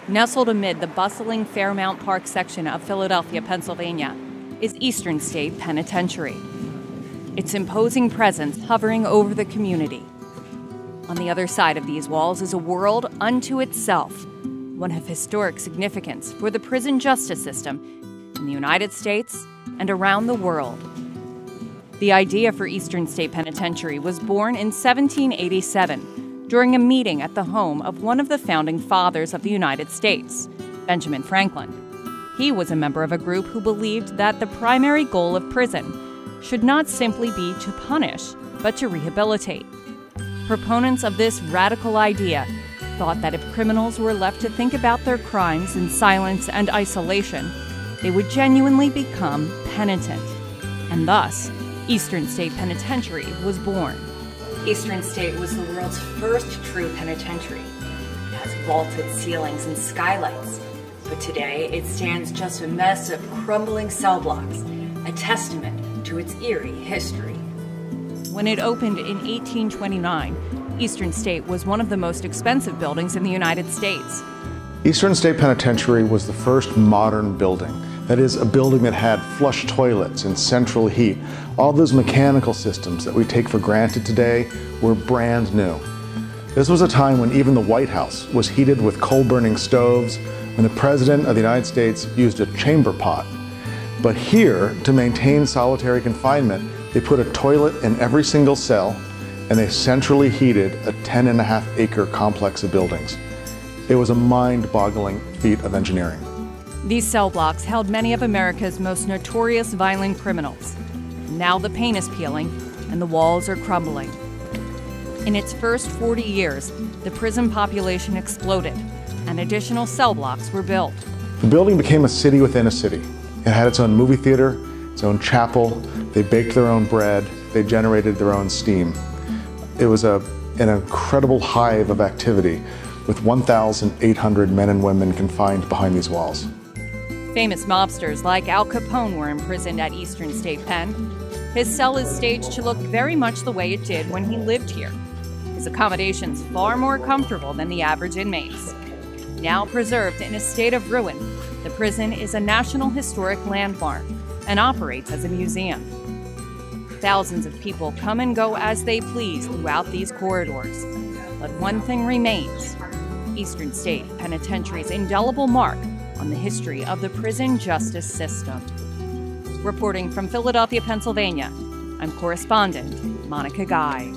Nestled amid the bustling Fairmount Park section of Philadelphia, Pennsylvania, is Eastern State Penitentiary. Its imposing presence hovering over the community. On the other side of these walls is a world unto itself, one of historic significance for the prison justice system in the United States and around the world. The idea for Eastern State Penitentiary was born in 1787 during a meeting at the home of one of the founding fathers of the United States, Benjamin Franklin. He was a member of a group who believed that the primary goal of prison should not simply be to punish, but to rehabilitate. Proponents of this radical idea thought that if criminals were left to think about their crimes in silence and isolation, they would genuinely become penitent. And thus, Eastern State Penitentiary was born. Eastern State was the world's first true penitentiary. It has vaulted ceilings and skylights, but today it stands just a mess of crumbling cell blocks, a testament to its eerie history. When it opened in 1829, Eastern State was one of the most expensive buildings in the United States. Eastern State Penitentiary was the first modern building. That is, a building that had flush toilets and central heat. All those mechanical systems that we take for granted today were brand new. This was a time when even the White House was heated with coal-burning stoves, when the President of the United States used a chamber pot. But here, to maintain solitary confinement, they put a toilet in every single cell, and they centrally heated a 10.5-acre complex of buildings. It was a mind-boggling feat of engineering. These cell blocks held many of America's most notorious violent criminals. Now the paint is peeling and the walls are crumbling. In its first 40 years, the prison population exploded and additional cell blocks were built. The building became a city within a city. It had its own movie theater, its own chapel, they baked their own bread, they generated their own steam. It was an incredible hive of activity with 1,800 men and women confined behind these walls. Famous mobsters like Al Capone were imprisoned at Eastern State Pen. His cell is staged to look very much the way it did when he lived here. His accommodations far more comfortable than the average inmates. Now preserved in a state of ruin, the prison is a National Historic Landmark and operates as a museum. Thousands of people come and go as they please throughout these corridors. But one thing remains: Eastern State Penitentiary's indelible mark on the history of the prison justice system. Reporting from Philadelphia, Pennsylvania, I'm correspondent Monica Guy.